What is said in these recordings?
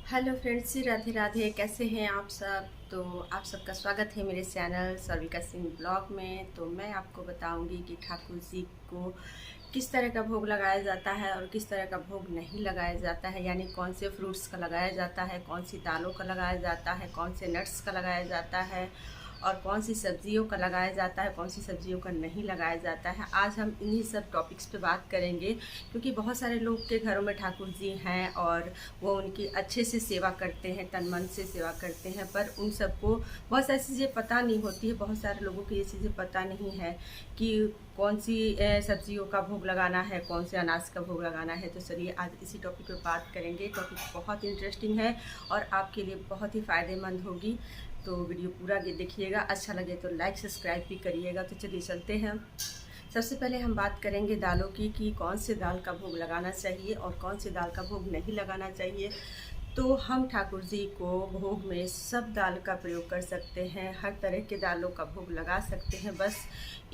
Hello friends जी, राधे राधे। कैसे हैं आप सब? तो आप सबका स्वागत है मेरे चैनल सविका सिंह ब्लॉग में। तो मैं आपको बताऊंगी कि ठाकुर जी को किस तरह का भोग लगाया जाता है और किस तरह का भोग नहीं लगाया जाता है, यानी कौन से फ्रूट्स का लगाया जाता है, कौन सी दालों का लगाया जाता है, कौन से नट्स का लगाया जाता है और कौन सी सब्जियों का लगाया जाता है, कौन सी सब्जियों का नहीं लगाया जाता है। आज हम इन्हीं सब टॉपिक्स पे बात करेंगे, क्योंकि बहुत सारे लोग के घरों में ठाकुर जी हैं और वो उनकी अच्छे से सेवा करते हैं, तन मन से सेवा करते हैं, पर उन सबको बहुत सारी चीज़ें पता नहीं होती है। बहुत सारे लोगों को ये चीज़ें पता नहीं है कि कौन सी सब्जियों का भोग लगाना है, कौन से अनाज का भोग लगाना है। तो चलिए आज इसी टॉपिक पर बात करेंगे। टॉपिक बहुत इंटरेस्टिंग है और आपके लिए बहुत ही फ़ायदेमंद होगी। तो वीडियो पूरा देखिएगा, अच्छा लगे तो लाइक सब्सक्राइब भी करिएगा। तो चलिए चलते हैं। सबसे पहले हम बात करेंगे दालों की कि कौन से दाल का भोग लगाना चाहिए और कौन से दाल का भोग नहीं लगाना चाहिए। तो हम ठाकुर जी को भोग में सब दाल का प्रयोग कर सकते हैं, हर तरह के दालों का भोग लगा सकते हैं। बस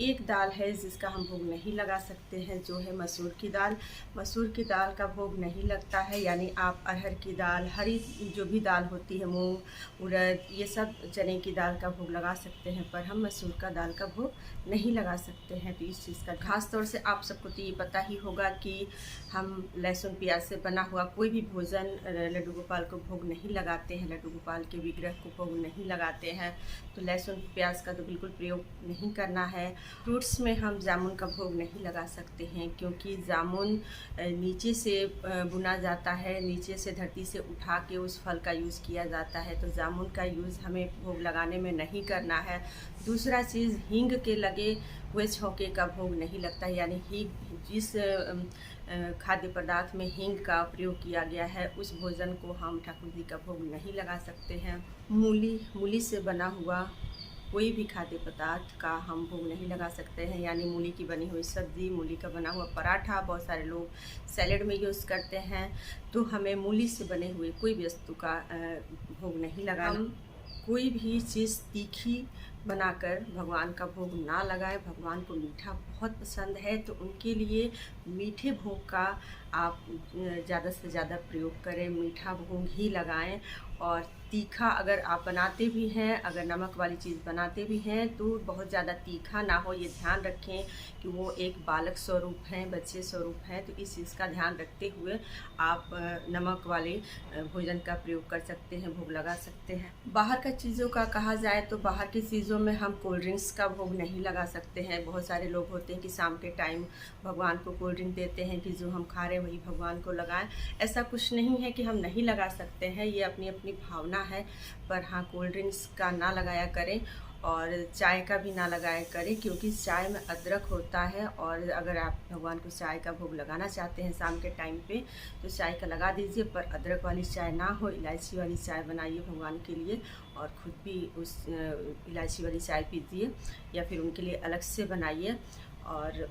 एक दाल है जिसका हम भोग नहीं लगा सकते हैं, जो है मसूर की दाल। मसूर की दाल का भोग नहीं लगता है, यानी आप अरहर की दाल, हरी जो भी दाल होती है, मूंग उड़द, ये सब चने की दाल का भोग लगा सकते हैं, पर हम मसूर का दाल का भोग नहीं लगा सकते हैं। तो इस चीज़ का खास तौर से आप सबको तो ये पता ही होगा कि हम लहसुन प्याज से बना हुआ कोई भी भोजन लड्डू गोपाल को भोग नहीं लगाते हैं, लड्डू गोपाल के विग्रह को भोग नहीं लगाते हैं। तो लहसुन प्याज का तो बिल्कुल प्रयोग नहीं करना है। फ्रूट्स में हम जामुन का भोग नहीं लगा सकते हैं, क्योंकि जामुन नीचे से बुना जाता है, नीचे से धरती से उठा के उस फल का यूज़ किया जाता है। तो जामुन का यूज़ हमें भोग लगाने में नहीं करना है। दूसरा चीज़, हींग के लगे हुए छौके का भोग नहीं लगता है, यानी हींग जिस खाद्य पदार्थ में हींग का प्रयोग किया गया है उस भोजन को हम ठाकुर जी का भोग नहीं लगा सकते हैं। मूली से बना हुआ कोई भी खाद्य पदार्थ का हम भोग नहीं लगा सकते हैं, यानी मूली की बनी हुई सब्ज़ी, मूली का बना हुआ पराठा, बहुत सारे लोग सैलेड में यूज़ करते हैं। तो हमें मूली से बने हुए कोई भी वस्तु का भोग नहीं लगाना। कोई भी चीज़ तीखी बनाकर भगवान का भोग ना लगाएं। भगवान को मीठा बहुत पसंद है, तो उनके लिए मीठे भोग का आप ज़्यादा से ज़्यादा प्रयोग करें, मीठा भोग ही लगाएं। और तीखा अगर आप बनाते भी हैं, अगर नमक वाली चीज़ बनाते भी हैं, तो बहुत ज़्यादा तीखा ना हो, ये ध्यान रखें कि वो एक बालक स्वरूप हैं, बच्चे स्वरूप हैं। तो इस चीज़ का ध्यान रखते हुए आप नमक वाले भोजन का प्रयोग कर सकते हैं, भोग लगा सकते हैं। बाहर का चीज़ों का कहा जाए तो बाहर की चीज़ों में हम कोल्ड ड्रिंक्स का भोग नहीं लगा सकते हैं। बहुत सारे लोग होते हैं कि शाम के टाइम भगवान को कोल्ड ड्रिंक देते हैं कि जो हम खा रहे हैं वही भगवान को लगाएं। ऐसा कुछ नहीं है कि हम नहीं लगा सकते हैं, ये अपनी अपनी भावना है। पर हाँ, कोल्ड ड्रिंक्स का ना लगाया करें और चाय का भी ना लगाया करें, क्योंकि चाय में अदरक होता है। और अगर आप भगवान को चाय का भोग लगाना चाहते हैं शाम के टाइम पे, तो चाय का लगा दीजिए, पर अदरक वाली चाय ना हो, इलायची वाली चाय बनाइए भगवान के लिए और ख़ुद भी उस इलायची वाली चाय पीजिए, या फिर उनके लिए अलग से बनाइए। और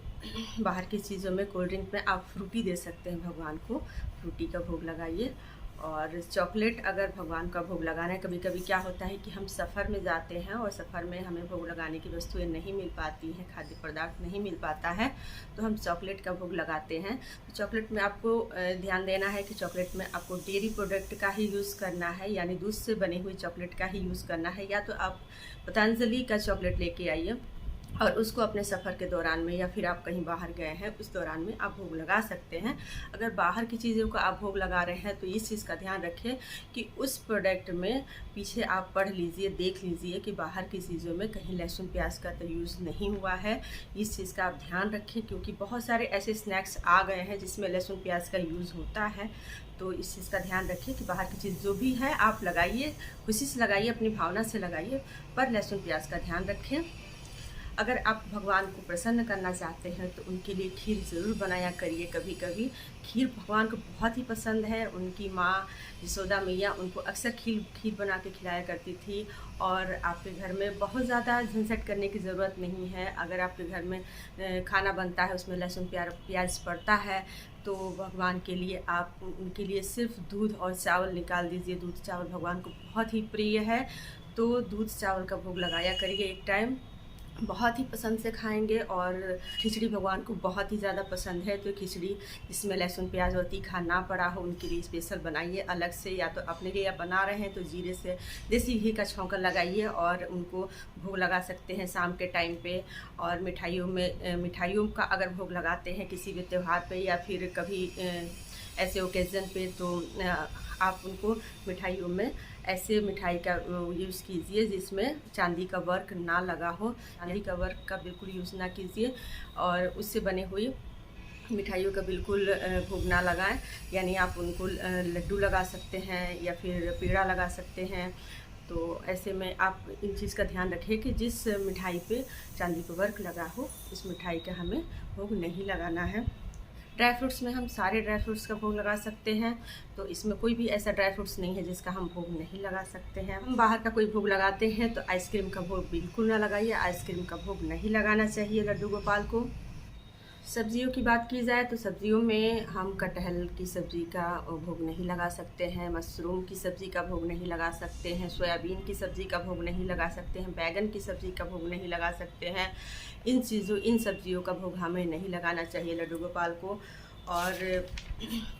बाहर की चीज़ों में, कोल्ड ड्रिंक में आप फ्रूटी दे सकते हैं भगवान को, फ्रूटी का भोग लगाइए। और चॉकलेट अगर भगवान का भोग लगाना है, कभी कभी क्या होता है कि हम सफ़र में जाते हैं और सफ़र में हमें भोग लगाने की वस्तुएं नहीं मिल पाती हैं, खाद्य पदार्थ नहीं मिल पाता है, तो हम चॉकलेट का भोग लगाते हैं। तो चॉकलेट में आपको ध्यान देना है कि चॉकलेट में आपको डेयरी प्रोडक्ट का ही यूज़ करना है, यानी दूध से बनी हुई चॉकलेट का ही यूज़ करना है। या तो आप पतंजलि का चॉकलेट लेके आइए और उसको अपने सफ़र के दौरान में, या फिर आप कहीं बाहर गए हैं उस दौरान में आप भोग लगा सकते हैं। अगर बाहर की चीज़ों का आप भोग लगा रहे हैं तो इस चीज़ का ध्यान रखें कि उस प्रोडक्ट में पीछे आप पढ़ लीजिए, देख लीजिए कि बाहर की चीज़ों में कहीं लहसुन प्याज का तो यूज़ नहीं हुआ है। इस चीज़ का आप ध्यान रखें, क्योंकि बहुत सारे ऐसे स्नैक्स आ गए हैं जिसमें लहसुन प्याज का यूज़ होता है। तो इस चीज़ का ध्यान रखिए कि बाहर की चीज़ जो भी है आप लगाइए, खुशी से लगाइए, अपनी भावना से लगाइए, पर लहसुन प्याज का ध्यान रखें। अगर आप भगवान को प्रसन्न करना चाहते हैं तो उनके लिए खीर ज़रूर बनाया करिए। कभी कभी खीर भगवान को बहुत ही पसंद है। उनकी माँ यशोदा मैया उनको अक्सर खीर बना के खिलाया करती थी। और आपके घर में बहुत ज़्यादा झंझट करने की ज़रूरत नहीं है। अगर आपके घर में खाना बनता है, उसमें लहसुन प्याज पड़ता है, तो भगवान के लिए आप उनके लिए सिर्फ दूध और चावल निकाल दीजिए। दूध चावल भगवान को बहुत ही प्रिय है, तो दूध चावल का भोग लगाया करिए एक टाइम। बहुत ही पसंद से खाएंगे। और खिचड़ी भगवान को बहुत ही ज़्यादा पसंद है, तो खिचड़ी जिसमें लहसुन प्याज और तीखा ना पड़ा हो उनके लिए स्पेशल बनाइए अलग से, या तो अपने लिए बना रहे हैं तो जीरे से देसी घी का छौंका लगाइए और उनको भोग लगा सकते हैं शाम के टाइम पे। और मिठाइयों का अगर भोग लगाते हैं किसी भी त्यौहार पे या फिर कभी ऐसे ओकेज़न पे, तो आप उनको मिठाइयों में ऐसे मिठाई का यूज़ कीजिए जिसमें चांदी का वर्क ना लगा हो। चांदी का वर्क का बिल्कुल यूज़ ना कीजिए और उससे बने हुई मिठाइयों का बिल्कुल भोग ना लगाएं। यानी आप उनको लड्डू लगा सकते हैं या फिर पेड़ा लगा सकते हैं। तो ऐसे में आप इन चीज़ का ध्यान रखें कि जिस मिठाई पे चांदी का वर्क लगा हो उस मिठाई का हमें भोग नहीं लगाना है। ड्राई फ्रूट्स में हम सारे ड्राई फ्रूट्स का भोग लगा सकते हैं, तो इसमें कोई भी ऐसा ड्राई फ्रूट्स नहीं है जिसका हम भोग नहीं लगा सकते हैं। हम बाहर का कोई भोग लगाते हैं तो आइसक्रीम का भोग बिल्कुल ना लगाइए, आइसक्रीम का भोग नहीं लगाना चाहिए लड्डू गोपाल को। सब्जियों की बात की जाए तो सब्जियों में हम कटहल की सब्ज़ी का भोग नहीं लगा सकते हैं, मशरूम की सब्ज़ी का भोग नहीं लगा सकते हैं, सोयाबीन की सब्ज़ी का भोग नहीं लगा सकते हैं, बैगन की सब्ज़ी का भोग नहीं लगा सकते हैं। इन सब्जियों का भोग हमें नहीं लगाना चाहिए लड्डू गोपाल को। और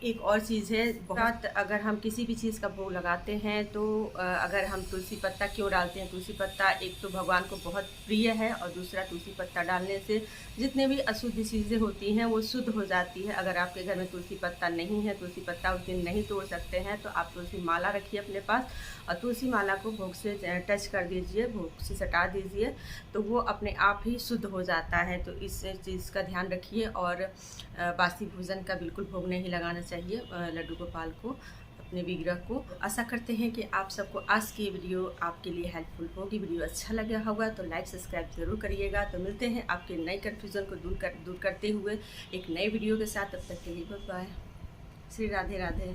एक और चीज़ है, बहुत अगर हम किसी भी चीज़ का भोग लगाते हैं तो अगर हम तुलसी पत्ता क्यों डालते हैं, तुलसी पत्ता एक तो भगवान को बहुत प्रिय है और दूसरा तुलसी पत्ता डालने से जितने भी अशुद्ध चीज़ें होती हैं वो शुद्ध हो जाती है। अगर आपके घर में तुलसी पत्ता नहीं है, तुलसी पत्ता उस दिन नहीं तोड़ सकते हैं, तो आप तुलसी माला रखिए अपने पास और तुलसी माला को भोग से टच कर दीजिए, भोग से सटा दीजिए, तो वो अपने आप ही शुद्ध हो जाता है। तो इस चीज़ का ध्यान रखिए। और बासी भोजन का बिल्कुल भोग नहीं लगाना चाहिए लड्डू गोपाल को, अपने विग्रह को। आशा करते हैं कि आप सबको आज की वीडियो आपके लिए हेल्पफुल होगी। वीडियो अच्छा लगा होगा तो लाइक सब्सक्राइब ज़रूर करिएगा। तो मिलते हैं आपके नए कन्फ्यूज़न को दूर करते हुए एक नए वीडियो के साथ। तब तक के लिए बाय बाय। श्री राधे राधे।